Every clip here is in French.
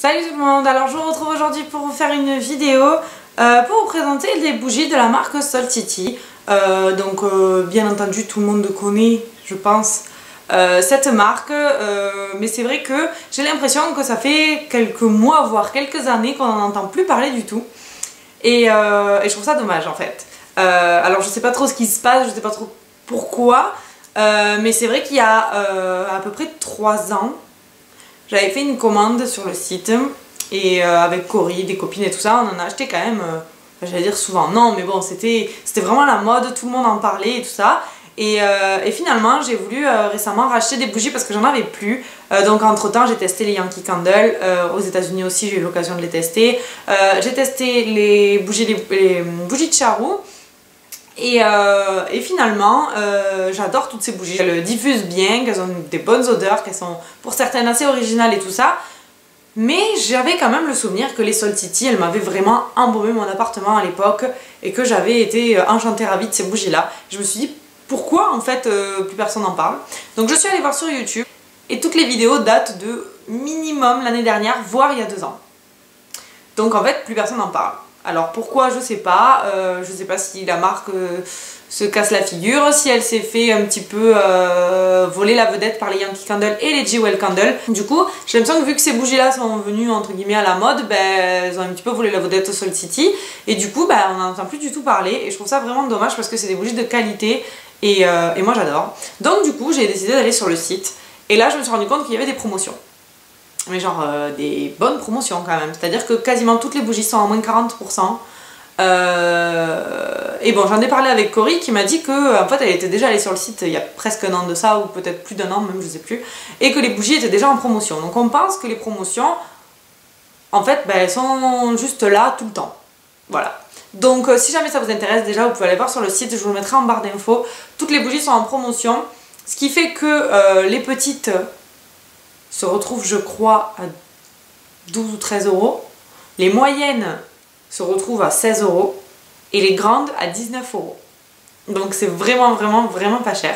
Salut tout le monde, alors je vous retrouve aujourd'hui pour vous faire une vidéo pour vous présenter les bougies de la marque Soltiti. Bien entendu tout le monde connaît, je pense, cette marque, mais c'est vrai que j'ai l'impression que ça fait quelques mois, voire quelques années qu'on n'en entend plus parler du tout. Et je trouve ça dommage en fait. Alors je sais pas trop ce qui se passe, je sais pas trop pourquoi, mais c'est vrai qu'il y a à peu près 3 ans, j'avais fait une commande sur le site et avec Cory, des copines et tout ça, on en a acheté quand même, j'allais dire souvent, non mais bon c'était vraiment la mode, tout le monde en parlait et tout ça. Et finalement j'ai voulu récemment racheter des bougies parce que j'en avais plus. Donc entre temps j'ai testé les Yankee Candle, aux États-Unis aussi j'ai eu l'occasion de les tester. J'ai testé les bougies de Charou. Et finalement, j'adore toutes ces bougies. Elles diffusent bien, qu'elles ont des bonnes odeurs, qu'elles sont pour certaines assez originales et tout ça. Mais j'avais quand même le souvenir que les Soltiti, elles m'avaient vraiment embaumé mon appartement à l'époque et que j'avais été enchantée, ravie de ces bougies-là. Je me suis dit, pourquoi en fait plus personne n'en parle? Donc je suis allée voir sur YouTube et toutes les vidéos datent de minimum l'année dernière, voire il y a 2 ans. Donc en fait, plus personne n'en parle. Alors pourquoi, je sais pas si la marque se casse la figure, si elle s'est fait un petit peu voler la vedette par les Yankee Candle et les Jewel Candle. Du coup, j'ai l'impression que vu que ces bougies là sont venues entre guillemets à la mode, elles ont un petit peu volé la vedette au Soltiti. Et du coup, on n'en entend plus du tout parler et je trouve ça vraiment dommage parce que c'est des bougies de qualité et moi j'adore. Donc du coup, j'ai décidé d'aller sur le site et là je me suis rendu compte qu'il y avait des promotions. Mais genre des bonnes promotions quand même, c'est à dire que quasiment toutes les bougies sont à moins de 40%. Et bon, j'en ai parlé avec Cory qui m'a dit que en fait elle était déjà allée sur le site il y a presque un an de ça, ou peut-être plus d'1 an même, je sais plus, et que les bougies étaient déjà en promotion. Donc on pense que les promotions en fait elles sont juste là tout le temps. Voilà. Donc si jamais ça vous intéresse, déjà vous pouvez aller voir sur le site, je vous le mettrai en barre d'infos. Toutes les bougies sont en promotion, ce qui fait que les petites se retrouvent je crois à 12 ou 13 euros, les moyennes se retrouvent à 16 euros et les grandes à 19 euros. Donc c'est vraiment pas cher.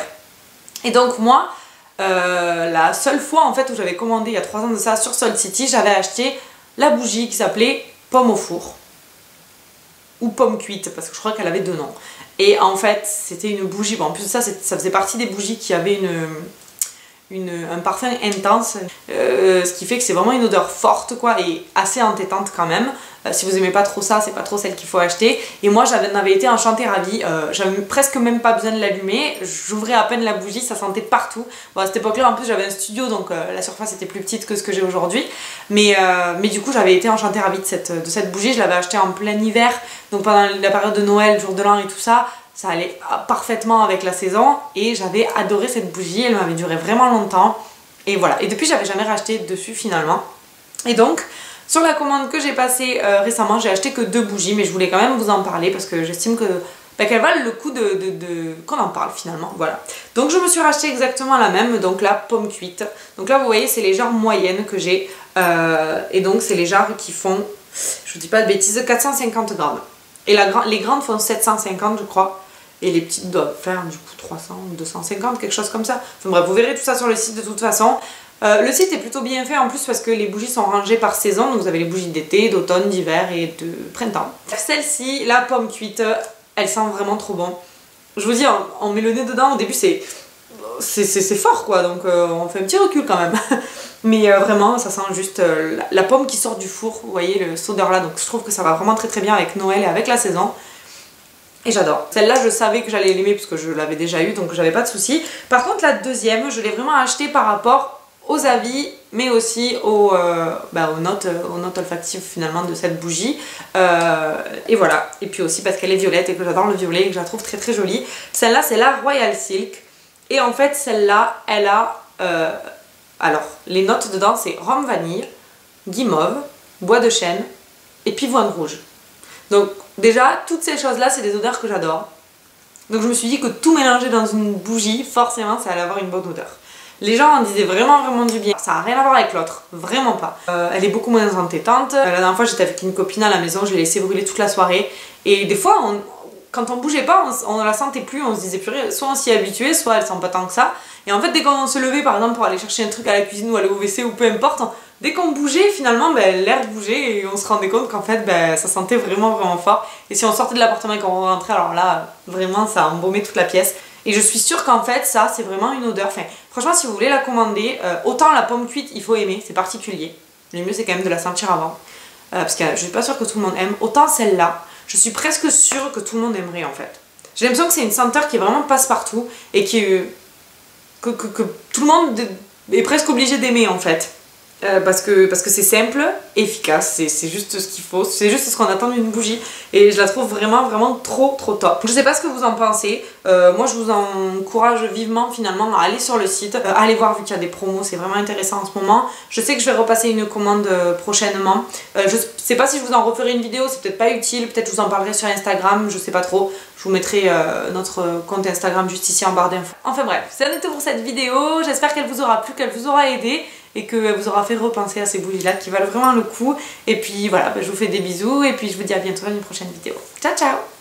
Et donc moi, la seule fois en fait où j'avais commandé il y a 3 ans de ça sur Soltiti, j'avais acheté la bougie qui s'appelait pomme au four ou pomme cuite parce que je crois qu'elle avait 2 noms. Et en fait c'était une bougie, bon en plus de ça, ça faisait partie des bougies qui avaient un parfum intense, ce qui fait que c'est vraiment une odeur forte quoi et assez entêtante quand même. Si vous aimez pas trop ça, c'est pas trop celle qu'il faut acheter. Et moi j'en avais été enchantée, ravie, j'avais presque même pas besoin de l'allumer, j'ouvrais à peine la bougie, ça sentait partout. Bon, à cette époque là en plus j'avais un studio donc la surface était plus petite que ce que j'ai aujourd'hui, mais du coup j'avais été enchantée, ravie de cette bougie. Je l'avais achetée en plein hiver, donc pendant la période de Noël, jour de l'an et tout ça. Ça allait parfaitement avec la saison et j'avais adoré cette bougie, elle m'avait duré vraiment longtemps et voilà. Et depuis j'avais jamais racheté dessus finalement. Et donc sur la commande que j'ai passée récemment, j'ai acheté que 2 bougies, mais je voulais quand même vous en parler parce que j'estime que qu'elles valent le coup qu'on en parle finalement, voilà. Donc je me suis racheté exactement la même, donc la pomme cuite. Donc là vous voyez c'est les jarres moyennes que j'ai et donc c'est les jarres qui font, je vous dis pas de bêtises, 450 grammes. Et les grandes font 750 je crois. Et les petites doivent faire du coup 300 ou 250, quelque chose comme ça. Enfin bref, vous verrez tout ça sur le site de toute façon. Le site est plutôt bien fait en plus parce que les bougies sont rangées par saison. Donc vous avez les bougies d'été, d'automne, d'hiver et de printemps. Celle-ci, la pomme cuite, elle sent vraiment trop bon. Je vous dis, on met le nez dedans, au début c'est fort quoi. Donc on fait un petit recul quand même. Mais vraiment ça sent juste la pomme qui sort du four, vous voyez cette odeur là. Donc je trouve que ça va vraiment très bien avec Noël et avec la saison. Et j'adore. Celle-là, je savais que j'allais l'aimer parce que je l'avais déjà eu, donc j'avais pas de soucis. Par contre, la deuxième, je l'ai vraiment achetée par rapport aux avis, mais aussi aux notes olfactives finalement de cette bougie. Et voilà. Et puis aussi parce qu'elle est violette et que j'adore le violet et que je la trouve très jolie. Celle-là, c'est la Royal Silk. Et en fait, celle-là, elle a... alors, les notes dedans, c'est rhum vanille, guimauve, bois de chêne et pivoine rouge. Donc déjà, toutes ces choses-là, c'est des odeurs que j'adore. Donc je me suis dit que tout mélanger dans une bougie, forcément, ça allait avoir une bonne odeur. Les gens en disaient vraiment du bien. Ça n'a rien à voir avec l'autre, vraiment pas. Elle est beaucoup moins entêtante. La dernière fois, j'étais avec une copine à la maison, je l'ai laissée brûler toute la soirée. Et des fois, quand on bougeait pas, on ne la sentait plus, on se disait purée, soit on s'y est habitué, soit elle sent pas tant que ça. Et en fait, dès qu'on se levait par exemple pour aller chercher un truc à la cuisine ou aller au WC ou peu importe, dès qu'on bougeait, finalement, l'air bougeait et on se rendait compte qu'en fait, ça sentait vraiment fort. Et si on sortait de l'appartement et qu'on rentrait, alors là, vraiment, ça embaumait toute la pièce. Et je suis sûre qu'en fait, ça, c'est vraiment une odeur. Enfin, franchement, si vous voulez la commander, autant la pomme cuite, il faut aimer, c'est particulier. Le mieux, c'est quand même de la sentir avant. Parce que je suis pas sûre que tout le monde aime. Autant celle-là, je suis presque sûre que tout le monde aimerait, en fait. J'ai l'impression que c'est une senteur qui est vraiment passe-partout et que tout le monde est presque obligé d'aimer, en fait. Parce que c'est simple, efficace, c'est juste ce qu'il faut, c'est juste ce qu'on attend d'une bougie et je la trouve vraiment trop top. Je sais pas ce que vous en pensez, moi je vous encourage vivement finalement à aller sur le site, à aller voir vu qu'il y a des promos, c'est vraiment intéressant en ce moment. Je sais que je vais repasser une commande prochainement, je sais pas si je vous en referai une vidéo, c'est peut-être pas utile, peut-être je vous en parlerai sur Instagram, je sais pas trop, je vous mettrai notre compte Instagram juste ici en barre d'infos. Enfin bref, c'est tout pour cette vidéo, j'espère qu'elle vous aura plu, qu'elle vous aura aidé et qu'elle vous aura fait repenser à ces bougies-là qui valent vraiment le coup. Et puis voilà, je vous fais des bisous et puis je vous dis à bientôt dans une prochaine vidéo. Ciao ciao!